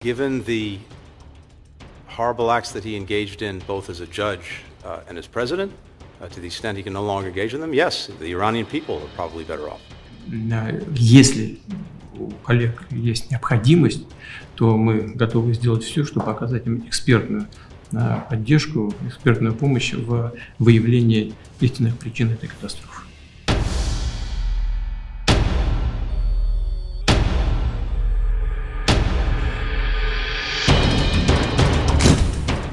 Given the horrible acts that he engaged in both as a judge and as president, to the extent he can no longer engage in them, yes, the Iranian people are probably better off. Если у коллег есть необходимость, то мы готовы сделать все, чтобы оказать им экспертную поддержку, экспертную помощь в выявлении истинных причин этой катастрофы.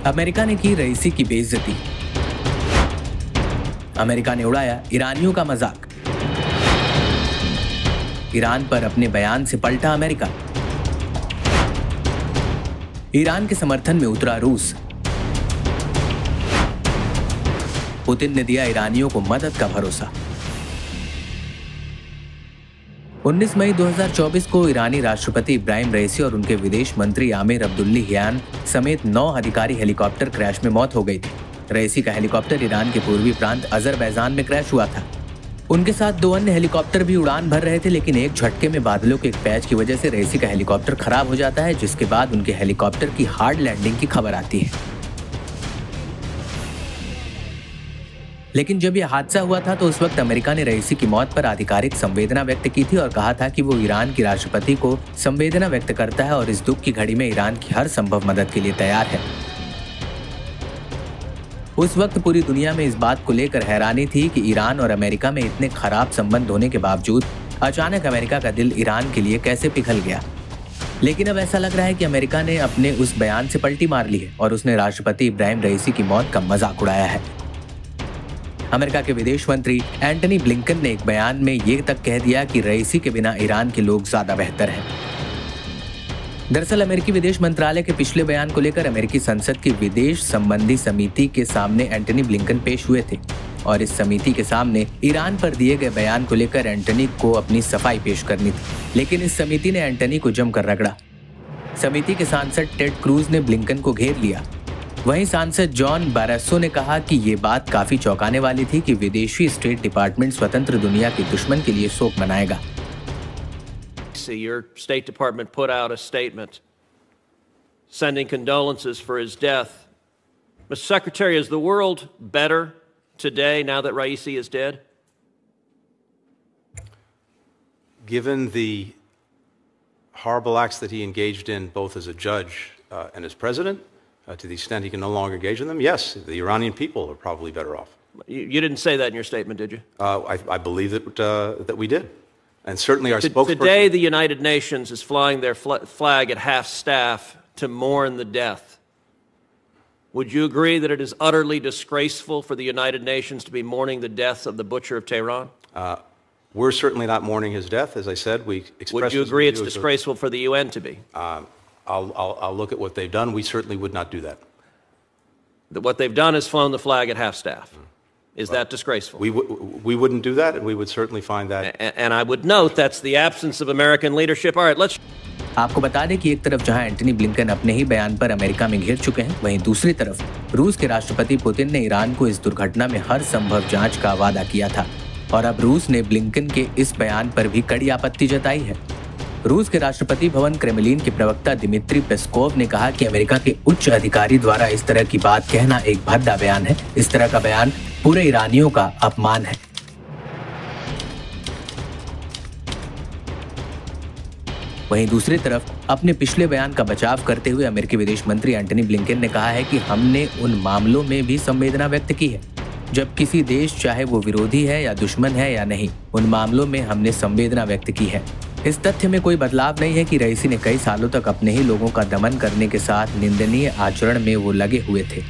America ने की रईसी की बेइज्जती। America ने उड़ाया ईरानियों का मजाक। Iran पर अपने बयान से पलटा अमेरिका। ईरान के समर्थन में उतरा रूस। पुतिन ने दिया ईरानियों को मदद का भरोसा। 19 मई 2024 को ईरानी राष्ट्रपति इब्राहिम रईसी और उनके विदेश मंत्री आमिर अब्दुल्लाहियान समेत 9 अधिकारी हेलीकॉप्टर क्रैश में मौत हो गई थी। रईसी का हेलीकॉप्टर ईरान के पूर्वी प्रांत अजरबैजान में क्रैश हुआ था। उनके साथ 2 अन्य हेलीकॉप्टर भी उड़ान भर रहे थे, लेकिन एक झटके में बादलों के एक पैच की वजह से रईसी का हेलीकॉप्टर खराब हो जाता है, जिसके बाद उनके हेलीकॉप्टर की हार्ड लैंडिंग की खबर आती है। लेकिन जब यह हादसा हुआ था तो उस वक्त अमेरिका ने रईसी की मौत पर आधिकारिक संवेदना व्यक्त की थी और कहा था कि वो ईरान की राष्ट्रपति को संवेदना व्यक्त करता है और इस दुख की घड़ी में ईरान की हर संभव मदद के लिए तैयार है। उस वक्त पूरी दुनिया में इस बात को लेकर हैरानी थी कि ईरान और अमेरिका में इतने खराब संबंध होने के बावजूद अचानक अमेरिका का दिल ईरान के लिए कैसे पिघल गया। लेकिन अब ऐसा लग रहा है कि अमेरिका ने अपने उस बयान से पलटी मार ली है और उसने राष्ट्रपति इब्राहिम रईसी की मौत का मजाक उड़ाया है। अमेरिका के विदेश मंत्री एंटनी ब्लिंकन ने एक बयान में ये तक कह दिया कि रईसी के बिना ईरान के लोग ज्यादा बेहतर हैं। दरअसल अमेरिकी विदेश मंत्रालय के पिछले बयान को लेकर अमेरिकी संसद की विदेश संबंधी समिति के सामने एंटनी ब्लिंकन पेश हुए थे और इस समिति के सामने ईरान पर दिए गए बयान को लेकर एंटनी को अपनी सफाई पेश करनी थी, लेकिन इस समिति ने एंटनी को जमकर रगड़ा। समिति के सांसद टेड क्रूज ने ब्लिंकन को घेर लिया। वहीं सांसद जॉन बारासो ने कहा कि ये बात काफी चौंकाने वाली थी कि विदेशी स्टेट डिपार्टमेंट स्वतंत्र दुनिया के दुश्मन के लिए शोक मनाएगा। Your State Department put out a statement sending condolences for his death. Mr. Secretary, is the world better today now that Raisi is dead? Given the horrible acts that he engaged in both as a judge and as president, to the extent he can no longer engage in them, yes, the Iranian people are probably better off. You didn't say that in your statement, did you? I believe that we did. And certainly our spokesperson... Today the United Nations is flying their flag at half-staff to mourn the death. Would you agree that it is utterly disgraceful for the United Nations to be mourning the death of the butcher of Tehran? We're certainly not mourning his death. As I said, we expressed... Would you agree it's disgraceful for the UN to be? I'll look at what they've done. We certainly would not do that. What they've done is flown the flag at half-staff. Is that disgraceful? We wouldn't do that, and we would certainly find that. And I would note that's the absence of American leadership. All right, let's... आपको बता दें कि एक तरफ जहां Antony Blinken अपने ही बयान पर अमेरिका में घिर चुके हैं, वहीं दूसरी तरफ रूस के राष्ट्रपति पुतिन ने ईरान को इस दुर्घटना में हर संभव जांच का वादा किया था और अब रूस ने ब्लिंकन के इस बयान पर भी कड़ी आपत्ति जताई है। रूस के राष्ट्रपति भवन क्रेमलिन के प्रवक्ता दिमित्री पेस्कोव ने कहा कि अमेरिका के उच्च अधिकारी द्वारा इस तरह की बात कहना एक भद्दा बयान है। इस तरह का बयान पूरे ईरानियों का अपमान है। वहीं दूसरी तरफ अपने पिछले बयान का बचाव करते हुए अमेरिकी विदेश मंत्री एंटनी ब्लिंकन ने कहा है कि हमने उन मामलों में भी संवेदना व्यक्त की है जब किसी देश, चाहे वो विरोधी है या दुश्मन है या नहीं, उन मामलों में हमने संवेदना व्यक्त की है। इस तथ्य में कोई बदलाव नहीं है कि रईसी ने कई सालों तक अपने ही लोगों का दमन करने के साथ निंदनीय आचरण में वो लगे हुए थे।